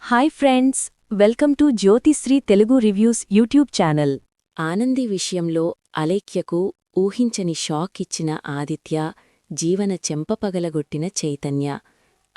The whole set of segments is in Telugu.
Hi friends, welcome to Jyothisri Telugu reviews YouTube channel. Anandi విషయంలో అలేఖ్యకు ఊహించని షాక్ ఇచ్చిన ఆదిత్య, జీవన చెంపపగలగొట్టిన చైతన్య.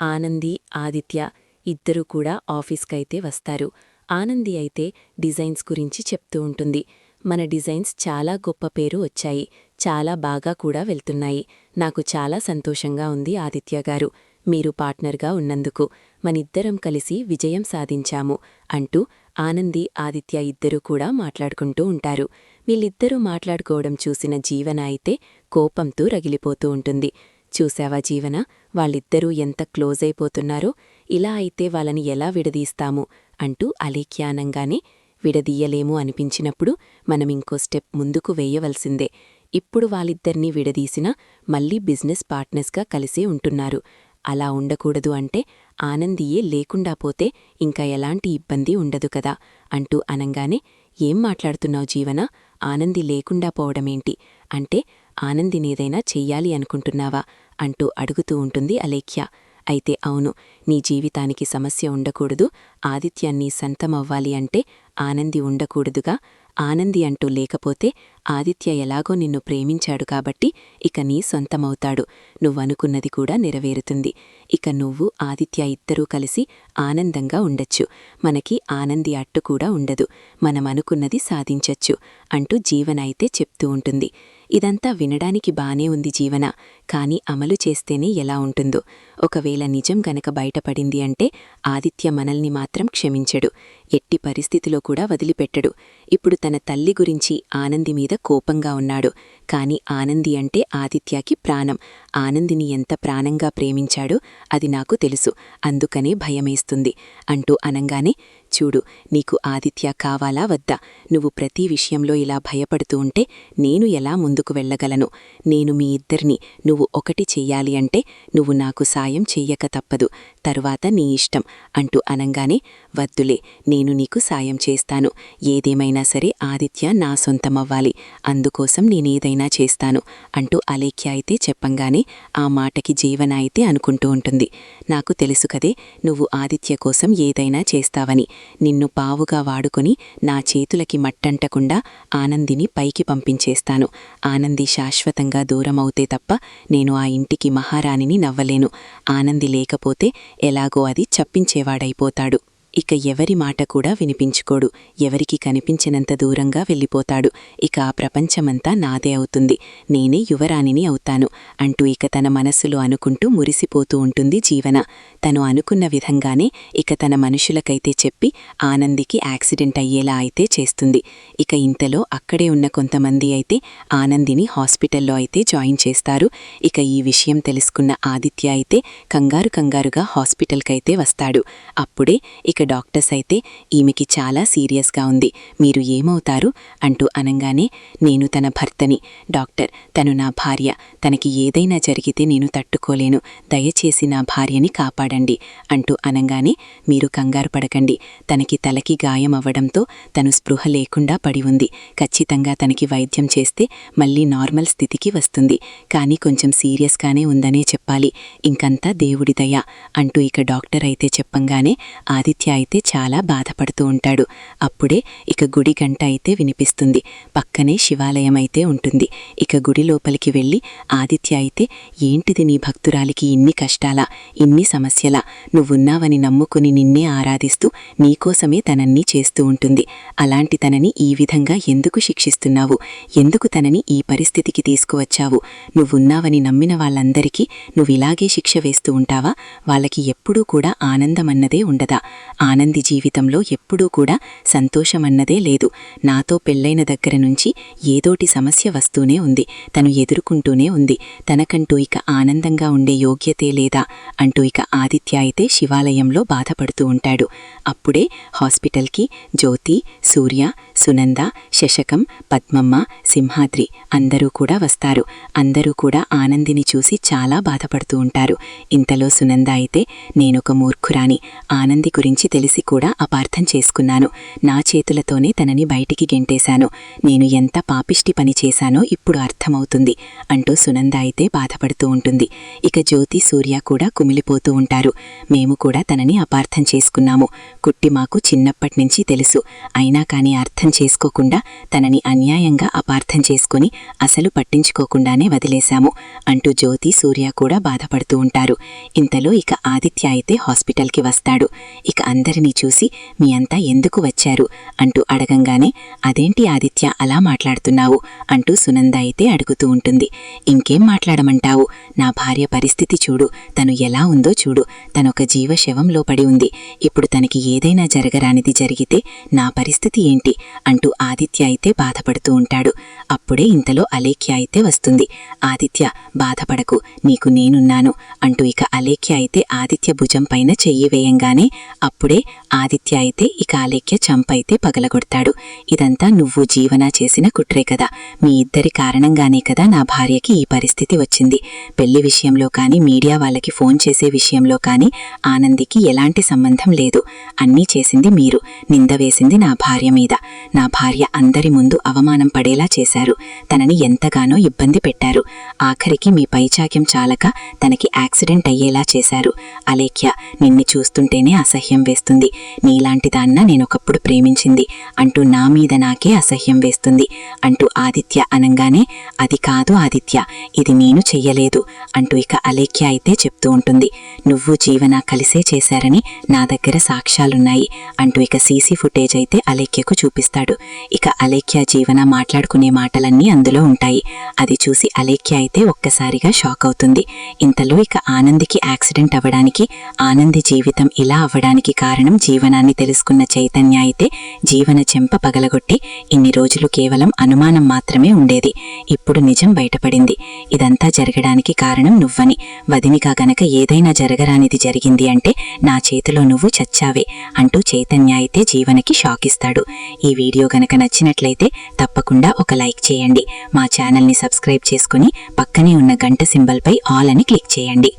ఆనంది, ఆదిత్య ఇద్దరూ కూడా ఆఫీస్కైతే వస్తారు. ఆనంది అయితే డిజైన్స్ గురించి చెప్తూ ఉంటుంది. మన డిజైన్స్ చాలా గొప్ప పేరు వచ్చాయి, చాలా బాగా కూడా వెళ్తున్నాయి. నాకు చాలా సంతోషంగా ఉంది ఆదిత్య గారు, మీరు పార్ట్నర్గా ఉన్నందుకు. మనిద్దరం కలిసి విజయం సాధించాము అంటూ ఆనంది, ఆదిత్య ఇద్దరూ కూడా మాట్లాడుకుంటూ ఉంటారు. వీళ్ళిద్దరూ మాట్లాడుకోవడం చూసిన జీవన అయితే కోపంతో రగిలిపోతూ ఉంటుంది. చూశావా జీవన, వాళ్ళిద్దరూ ఎంత క్లోజ్ అయిపోతున్నారో, ఇలా అయితే వాళ్ళని ఎలా విడదీస్తాము అంటూ అలేఖ్యానంగానే, విడదీయలేము అనిపించినప్పుడు మనం ఇంకో స్టెప్ ముందుకు వేయవలసిందే. ఇప్పుడు వాళ్ళిద్దరినీ విడదీసినా మళ్ళీ బిజినెస్ పార్ట్నర్స్గా కలిసే ఉంటున్నారు. అలా ఉండకూడదు అంటే ఆనందియే లేకుండా పోతే ఇంకా ఎలాంటి ఇబ్బంది ఉండదు కదా అంటూ అనంగానే, ఏం మాట్లాడుతున్నావు జీవన, ఆనంది లేకుండా పోవడమేంటి అంటే ఆనందినేదైనా చెయ్యాలి అనుకుంటున్నావా అంటూ అడుగుతూ ఉంటుంది అలేఖ్య. అయితే అవును, నీ జీవితానికి సమస్య ఉండకూడదు, ఆదిత్యాన్ని సంతమవ్వాలి అంటే ఆనంది ఉండకూడదుగా. ఆనంది అంటూ లేకపోతే ఆదిత్య ఎలాగో నిన్ను ప్రేమించాడు కాబట్టి ఇక నీ సొంతమవుతాడు. నువ్వనుకున్నది కూడా నెరవేరుతుంది. ఇక నువ్వు, ఆదిత్య ఇద్దరూ కలిసి ఆనందంగా ఉండొచ్చు. మనకి ఆనంది అట్టు కూడా ఉండదు. మనమనుకున్నది సాధించొచ్చు అంటూ జీవన అయితే చెప్తూ ఉంటుంది. ఇదంతా వినడానికి బానే ఉంది జీవన, కాని అమలు చేస్తేనే ఎలా ఉంటుందో. ఒకవేళ నిజం గనక బయటపడింది అంటే ఆదిత్య మనల్ని మాత్రం క్షమించడు, ఎట్టి పరిస్థితిలో కూడా వదిలిపెట్టడు. ఇప్పుడు తన తల్లి గురించి ఆనంది మీద కోపంగా ఉన్నాడు. కాని ఆనంది అంటే ఆదిత్యకి ప్రాణం. ఆనందిని ఎంత ప్రాణంగా ప్రేమించాడో అది నాకు తెలుసు, అందుకనే భయమేస్తుంది అంటూ అనంగానే, చూడు, నీకు ఆదిత్య కావాలా వద్దా? నువ్వు ప్రతి విషయంలో ఇలా భయపడుతూ ఉంటే నేను ఎలా ముందుకు వెళ్ళగలను? నేను మీ ఇద్దరిని నువ్వు ఒకటి చెయ్యాలి అంటే నువ్వు నాకు సాయం చెయ్యక తప్పదు, తరువాత నీ ఇష్టం అంటూ అనంగానే, వద్దులే, నేను నీకు సాయం చేస్తాను. ఏదేమైనా సరే ఆదిత్య నా సొంతమవ్వాలి, అందుకోసం నేనేదైనా చేస్తాను అంటూ అలేఖ్య అయితే చెప్పంగానే ఆ మాటకి జీవన అయితే అనుకుంటూ ఉంటుంది. నాకు తెలుసు కదే, నువ్వు ఆదిత్య కోసం ఏదైనా చేస్తావని. నిన్ను పావుగా వాడుకొని నా చేతులకి మట్టంటకుండా ఆనందిని పైకి పంపించేస్తాను. ఆనంది శాశ్వతంగా దూరమవుతే తప్ప నేను ఆ ఇంటికి మహారాణిని నవ్వలేను. ఆనంది లేకపోతే ఎలాగో అది చప్పించేవాడైపోతాడు. ఇక ఎవరి మాట కూడా వినిపించుకోడు, ఎవరికి కనిపించినంత దూరంగా వెళ్ళిపోతాడు. ఇక ఆ ప్రపంచమంతా నాదే అవుతుంది, నేనే యువరాణిని అవుతాను అంటూ ఇక తన మనస్సులో అనుకుంటూ మురిసిపోతూ ఉంటుంది జీవన. తను అనుకున్న విధంగానే ఇక తన మనుషులకైతే చెప్పి ఆనందికి యాక్సిడెంట్ అయ్యేలా అయితే చేస్తుంది. ఇక ఇంతలో అక్కడే ఉన్న కొంతమంది అయితే ఆనందిని హాస్పిటల్లో అయితే జాయిన్ చేస్తారు. ఇక ఈ విషయం తెలుసుకున్న ఆదిత్య అయితే కంగారుగా హాస్పిటల్కైతే వస్తాడు. అప్పుడే ఇక డాక్టర్స్ అయితే, ఈమెకి చాలా సీరియస్గా ఉంది, మీరు ఏమవుతారు అంటూ అనంగానే, నేను తన భర్తని డాక్టర్, తను నా భార్య, తనకి ఏదైనా జరిగితే నేను తట్టుకోలేను, దయచేసి నా భార్యని కాపాడండి అంటూ అనంగానే, మీరు కంగారు పడకండి, తనకి తలకి గాయం అవ్వడంతో తను స్పృహ లేకుండా పడి ఉంది. ఖచ్చితంగా తనకి వైద్యం చేస్తే మళ్ళీ నార్మల్ స్థితికి వస్తుంది, కానీ కొంచెం సీరియస్గానే ఉందనే చెప్పాలి, ఇంకంతా దేవుడి దయ అంటూ ఇక డాక్టర్ అయితే చెప్పంగానే ఆదిత్య అయితే చాలా బాధపడుతూ ఉంటాడు. అప్పుడే ఇక గుడి గంట అయితే వినిపిస్తుంది. పక్కనే శివాలయం అయితే ఉంటుంది. ఇక గుడి లోపలికి వెళ్ళి ఆదిత్య అయితే, ఏంటిది నీ భక్తురాలికి ఇన్ని కష్టాలా, ఇన్ని సమస్యలా, నువ్వున్నావని నమ్ముకుని నిన్నే ఆరాధిస్తూ నీకోసమే తనన్నీ చేస్తూ ఉంటుంది, అలాంటి తనని ఈ విధంగా ఎందుకు శిక్షిస్తున్నావు? ఎందుకు తనని ఈ పరిస్థితికి తీసుకువచ్చావు? నువ్వున్నావని నమ్మిన వాళ్ళందరికీ నువ్విలాగే శిక్ష వేస్తూ ఉంటావా? వాళ్ళకి ఎప్పుడూ కూడా ఆనందమన్నదే ఉండదా? ఆనంది జీవితంలో ఎప్పుడూ కూడా సంతోషమన్నదే లేదు. నాతో పెళ్లైన దగ్గర నుంచి ఏదోటి సమస్య వస్తూనే ఉంది, తను ఎదుర్కొంటూనే ఉంది, తనకంటూ ఇక ఆనందంగా ఉండే యోగ్యతే లేదా అంటూ ఇక ఆదిత్య అయితే శివాలయంలో బాధపడుతూ ఉంటాడు. అప్పుడే హాస్పిటల్కి జ్యోతి, సూర్య, సునంద, శశకం, పద్మమ్మ, సింహాద్రి అందరూ కూడా వస్తారు. అందరూ కూడా ఆనందిని చూసి చాలా బాధపడుతూ ఉంటారు. ఇంతలో సునంద అయితే, నేనొక మూర్ఖురాని, ఆనంది గురించి తెలిసి కూడా అపార్థం చేసుకున్నాను. నా చేతులతోనే తనని బయటికి గెంటేశాను. నేను ఎంత పాపిష్టి పని చేశానో ఇప్పుడు అర్థమవుతుంది అంటూ సునంద అయితే బాధపడుతూ ఉంటుంది. ఇక జ్యోతి, సూర్య కూడా కుమిలిపోతూ ఉంటారు. మేము కూడా తనని అపార్థం చేసుకున్నాము. కుట్టి మాకు చిన్నప్పటినుంచి తెలుసు. అయినా కానీ అర్థం చేసుకోకుండా తనని అన్యాయంగా అపార్థం చేసుకుని అసలు పట్టించుకోకుండానే వదిలేశాము అంటూ జ్యోతి, సూర్య కూడా బాధపడుతూ ఉంటారు. ఇంతలో ఇక ఆదిత్య అయితే హాస్పిటల్కి వస్తాడు. ఇక అందరినీ చూసి మీ అంతా ఎందుకు వచ్చారు అంటూ అడగంగానే అదేంటి ఆదిత్య అలా మాట్లాడుతున్నావు అంటూ సునంద అయితే అడుగుతూ ఉంటుంది. ఇంకేం మాట్లాడమంటావు? నా భార్య పరిస్థితి చూడు, తను ఎలా ఉందో చూడు. తనొక జీవశవంలో పడి ఉంది. ఇప్పుడు తనకి ఏదైనా జరగరానిది జరిగితే నా పరిస్థితి ఏంటి అంటూ ఆదిత్య అయితే బాధపడుతూ ఉంటాడు. అప్పుడే ఇంతలో అలేఖ్య అయితే వస్తుంది. ఆదిత్య బాధపడకు, నీకు నేనున్నాను అంటూ ఇక అలేఖ్య అయితే ఆదిత్య భుజం పైన చెయ్యి వేయంగానే అప్పుడే ఆదిత్య అయితే ఇక అలేఖ్య చంపైతే పగలగొడతాడు. ఇదంతా నువ్వు జీవన చేసిన కుట్రే కదా, మీ ఇద్దరి కారణంగానే కదా నా భార్యకి ఈ పరిస్థితి వచ్చింది. పెళ్లి విషయంలో కానీ, మీడియా వాళ్ళకి ఫోన్ చేసే విషయంలో కానీ ఆనందికి ఎలాంటి సంబంధం లేదు. అన్నీ చేసింది మీరు. నింద వేసింది నా భార్య మీద. నా భార్య అందరి ముందు అవమానం పడేలా చేశారు. తనని ఎంతగానో ఇబ్బంది పెట్టారు. ఆఖరికి మీ పైచాక్యం చాలక తనకి యాక్సిడెంట్ అయ్యేలా చేశారు. అలేఖ్య, నిన్ని చూస్తుంటేనే అసహ్యం వేస్తుంది. నీలాంటి దాన్న నేనొకప్పుడు ప్రేమించింది అంటూ నా మీద నాకే అసహ్యం వేస్తుంది అంటూ ఆదిత్య అనంగానే అది కాదు ఆదిత్య, ఇది నేను చెయ్యలేదు అంటూ ఇక అలేఖ్య అయితే చెప్తూ ఉంటుంది. నువ్వు జీవన కలిసే చేశారని నా దగ్గర సాక్ష్యాలున్నాయి అంటూ ఇక సీసీ ఫుటేజ్ అయితే అలేఖ్యకు చూపిస్తాడు. ఇక అలేఖ్య, జీవన మాట్లాడుకునే మాటలన్నీ అందులో ఉంటాయి. అది చూసి అలేఖ్య అయితే ఒక్కసారిగా షాక్ అవుతుంది. ఇంతలో ఇక ఆనందికి యాక్సిడెంట్ అవ్వడానికి, ఆనంది జీవితం ఇలా అవ్వడానికి కారణం జీవనాన్ని తెలుసుకున్న చైతన్య అయితే జీవన చెంప పగలగొట్టి ఇన్ని రోజులు కేవలం అనుమానం మాత్రమే ఉండేది. ఇప్పుడు నిజం బయటపడింది. ఇదంతా జరగడానికి కారణం నువ్వని. వదినిగా గనక ఏదైనా జరగరానిది జరిగింది అంటే నా చేతిలో నువ్వు చచ్చావే అంటూ చైతన్య అయితే జీవనకి షాక్ ఇస్తాడు. ఈ వీడియో గనక నచ్చినట్లయితే తప్పకుండా ఒక లైక్ చేయండి. మా ఛానల్ని సబ్స్క్రైబ్ చేసుకుని పక్కనే ఉన్న గంట సింబల్పై ఆల్ అని క్లిక్ చేయండి.